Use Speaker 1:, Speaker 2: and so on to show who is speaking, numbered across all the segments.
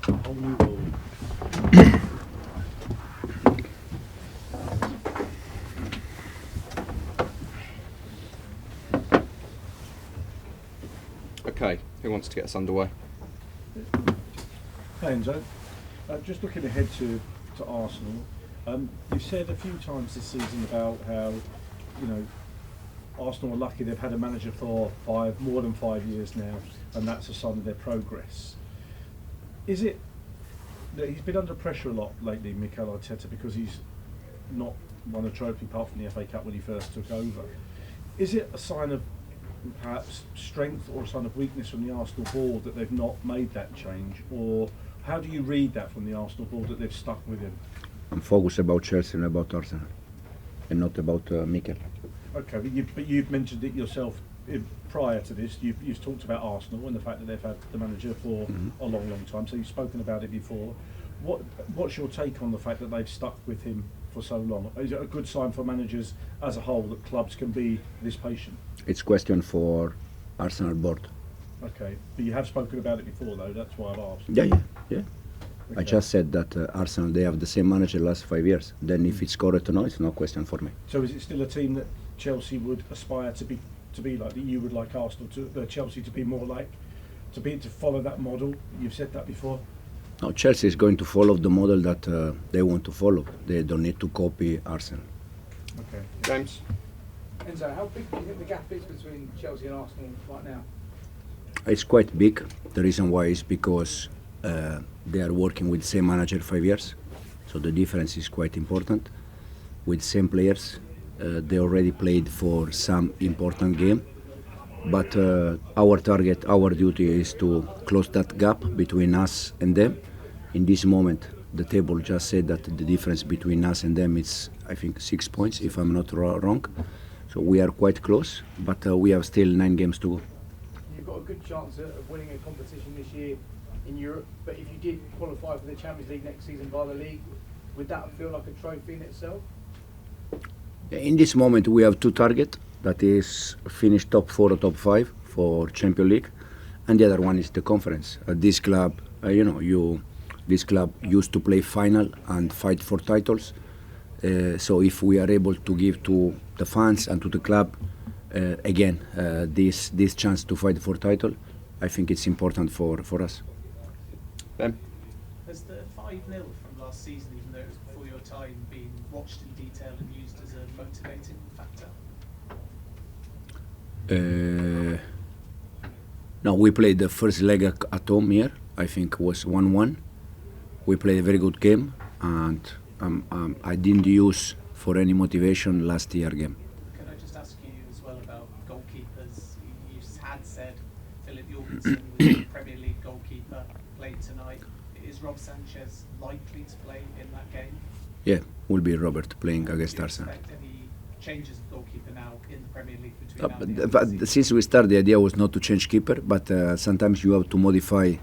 Speaker 1: A whole new world.
Speaker 2: Okay, who wants to get us underway?
Speaker 1: Hey Enzo, just looking ahead to Arsenal, you've said a few times this season about how, you know, Arsenal are lucky they've had a manager for more than 5 years now, and that's a sign of their progress. Is it that he's been under pressure a lot lately, Mikel Arteta, because he's not won a trophy apart from the FA Cup when he first took over? Is it a sign of perhaps strength or a sign of weakness from the Arsenal board that they've not made that change, or how do you read that from the Arsenal board that they've stuck with him?
Speaker 3: I'm focused about Chelsea and about Arsenal, and not about Mikel.
Speaker 1: Okay, but you've mentioned it yourself prior to this. You've talked about Arsenal and the fact that they've had the manager for a long time. So you've spoken about it before. What's your take on the fact that they've stuck with him for so long? Is it a good sign for managers as a whole that clubs can be this patient?
Speaker 3: It's question for Arsenal board.
Speaker 1: Okay, but you have spoken about it before, though. That's why I've asked.
Speaker 3: Yeah.
Speaker 1: Okay.
Speaker 3: I just said that Arsenal, they have the same manager last 5 years. Then if it's correct or not, it's no question for me.
Speaker 1: So is it still a team that Chelsea would aspire to be like, that you would like Arsenal to, Chelsea to be more like, to follow that model? You've said that before.
Speaker 3: No, Chelsea is going to follow the model that they want to follow. They don't need to copy Arsenal.
Speaker 1: Okay.
Speaker 2: James?
Speaker 4: Enzo, how big do you think the gap is between Chelsea and Arsenal right now?
Speaker 3: It's quite big. The reason why is because they are working with the same manager 5 years. So the difference is quite important. With same players, they already played for some important game. But our target, our duty is to close that gap between us and them. In this moment, the table just said that the difference between us and them is, I think, 6 points, if I'm not wrong. So we are quite close, but we have still 9 games to go.
Speaker 4: You've got a good chance of winning a competition this year in Europe, but if you did qualify for the Champions League next season via the league, would that feel like a trophy in itself?
Speaker 3: In this moment, we have 2 targets. That is finish top 4 or top 5 for Champions League, and the other one is the conference. This club, this club used to play final and fight for titles. So if we are able to give to the fans and to the club again this chance to fight for title, I think it's important for us.
Speaker 2: Ben?
Speaker 5: Has the 5-0 from last season, even though it was before your time, been watched in detail and used as a motivating factor?
Speaker 3: No, we played the first leg at home here. I think it was 1-1. We played a very good game, and I didn't use for any motivation last year game.
Speaker 5: Can I just ask you as well about goalkeepers? You had said Philip Jorgensen was the Premier League goalkeeper, played tonight. Is Rob Sanchez likely to play in that game?
Speaker 3: Yeah, will be Robert playing against Arsenal.
Speaker 5: Do you expect any changes of goalkeeper now in the Premier League between now and the end of the season?
Speaker 3: Since we started, the idea was not to change keeper, but sometimes you have to modify.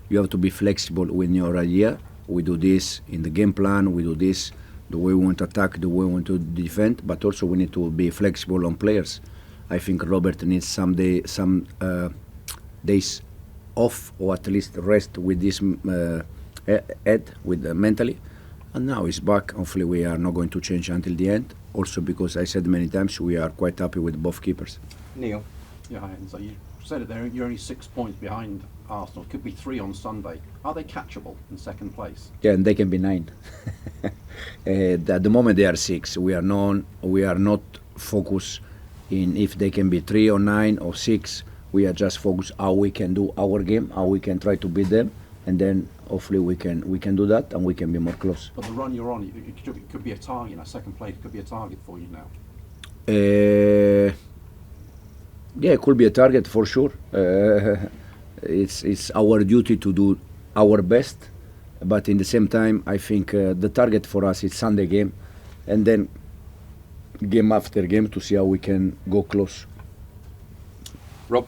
Speaker 3: You have to be flexible with your idea. We do this in the game plan. We do this the way we want to attack, the way we want to defend. But also we need to be flexible on players. I think Robert needs some days off, or at least rest with this head, with mentally. And now he's back. Hopefully we are not going to change until the end. Also because I said many times we are quite happy with both keepers.
Speaker 2: Neil?
Speaker 6: Yeah, and so you said it there, you're only 6 points behind Arsenal. Could be 3 on Sunday. Are they catchable in second place?
Speaker 3: Yeah, and they can be 9. At the moment they are 6. We are not focused in if they can be 3 or 9 or 6. We are just focused how we can do our game, how we can try to beat them, and then hopefully we can do that and we can be more close.
Speaker 6: But the run you're on, it could be a target. Second place could be a target for you now.
Speaker 3: Yeah, it could be a target for sure. It's our duty to do our best, but in the same time, I think the target for us is Sunday game, and then game after game to see how we can go close.
Speaker 2: Rob?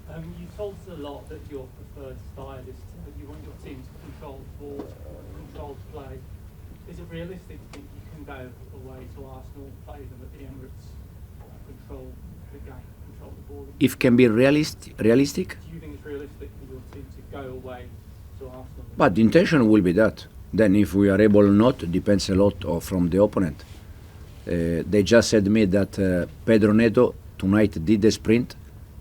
Speaker 7: You told us a lot that your preferred style is you want your team to control the ball, control the play. Is it realistic to think you can go away to Arsenal, play them at the Emirates, control the game, control the ball?
Speaker 3: If can be realistic?
Speaker 7: Do you think it's realistic for your team to go away to Arsenal.
Speaker 3: But the intention will be that. Then if we are able or not depends a lot from the opponent. They just said to me that Pedro Neto tonight did the sprint,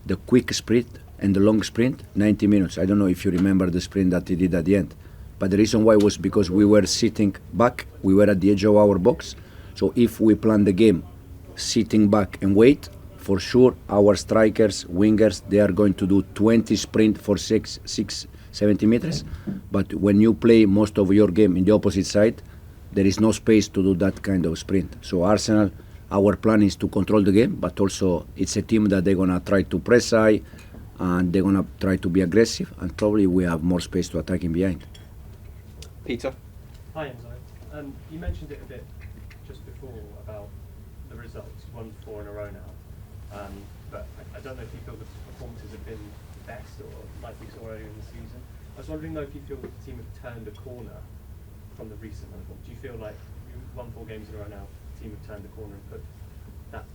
Speaker 3: the quick sprint and the long sprint, 90 minutes. I don't know if you remember the sprint that he did at the end. But the reason why was because we were sitting back, we were at the edge of our box. So if we plan the game sitting back and wait, for sure our strikers, wingers, they are going to do 20 sprint for 70 meters. But when you play most of your game in the opposite side, there is no space to do that kind of sprint. So Arsenal, our plan is to control the game, but also it's a team that they're going to try to press high and they're going to try to be aggressive, and probably we have more space to attack in behind.
Speaker 2: Peter.
Speaker 8: Hi Enzo. You mentioned it a bit just before about the results. You've won 4 in a row now. But I don't know if you feel the performances have been the best or like we saw earlier in the season. I was wondering though if you feel the team have turned a corner from the recent run. Do you feel like you won 4 games in a row now, the team have turned a corner and put that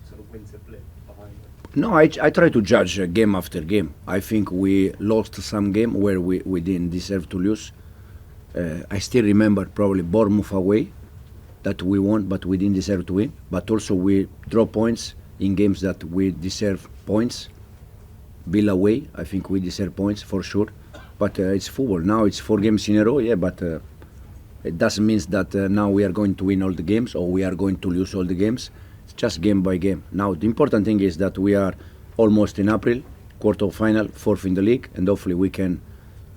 Speaker 8: sort of winter blip behind them?
Speaker 3: No, I try to judge game after game. I think we lost some game where we didn't deserve to lose. I still remember probably Bournemouth away that we won, but we didn't deserve to win. But also we draw points in games that we deserve points. Bill away, I think we deserve points for sure. But it's football. Now it's 4 games in a row, yeah, but it doesn't mean that now we are going to win all the games or we are going to lose all the games. It's just game by game. Now the important thing is that we are almost in April, quarter-final, 4th in the league, and hopefully we can,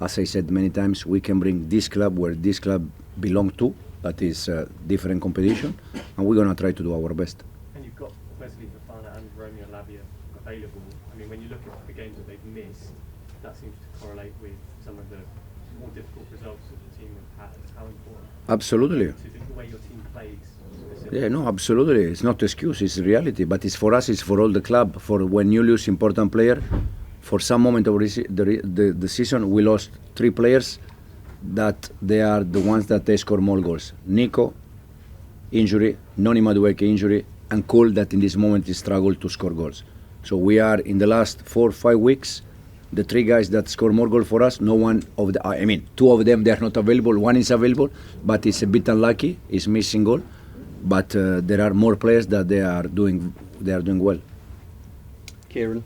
Speaker 3: as I said many times, we can bring this club where this club belongs to, that is different competition, and we're going to try to do our best.
Speaker 8: And you've got Wesley Fofana and Romeo Lavia available. I mean, when you look at the games that they've missed, that seems to correlate with some of the more difficult results that the team have had. How important?
Speaker 3: Absolutely.
Speaker 8: To the way your team plays.
Speaker 3: Yeah, no, absolutely. It's not excuse, it's reality. But it's for us, it's for all the club. For when you lose important player, for some moment of the season, we lost 3 players that they are the ones that they score more goals. Nico, injury, Noni Madueke injury, and Cole that in this moment is struggled to score goals. So we are in the last 4 or 5 weeks, the 3 guys that score more goals for us, no one of the, I mean, 2 of them, they are not available, 1 is available, but it's a bit unlucky, he's missing goal. But there are more players that they are doing well.
Speaker 2: Kieran.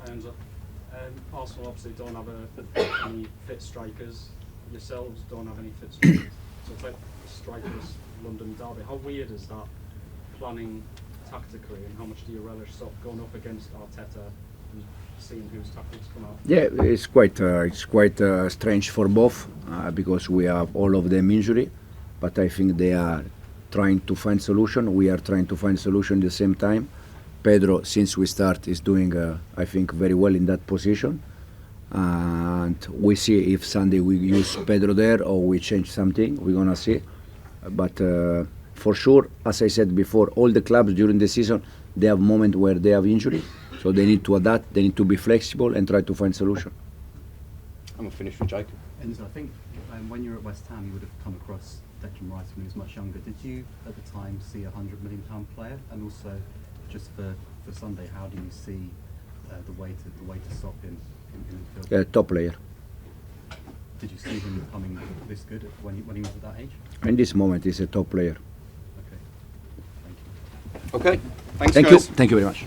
Speaker 6: Hi, Enzo. Arsenal obviously don't have any fit strikers. Yourselves don't have any fit strikers. So it's like the strikers London derby. How weird is that planning tactically, and how much do you relish sort of going up against Arteta and seeing whose tactics come out?
Speaker 3: Yeah, it's quite strange for both because we have all of them injury, but I think they are trying to find solution. We are trying to find solution at the same time. Pedro, since we start, is doing, I think, very well in that position. And we see if Sunday we use Pedro there or we change something. We're gonna see. But for sure, as I said before, all the clubs during the season, they have moments where they have injury, so they need to adapt. They need to be flexible and try to find solution.
Speaker 2: I'm gonna finish with Jacob.
Speaker 9: Enzo, I think when you were at West Ham, you would have come across Declan Rice when he was much younger. Did you, at the time, see a £100 million player? And also, just for Sunday, how do you see the way to stop him in the field?
Speaker 3: Top player.
Speaker 9: Did you see him becoming this good when he was at that age?
Speaker 3: In this moment, he's a top player.
Speaker 9: Okay, thank you.
Speaker 2: Okay. Thanks,
Speaker 3: Thank
Speaker 2: guys.
Speaker 3: you. Thank you very much.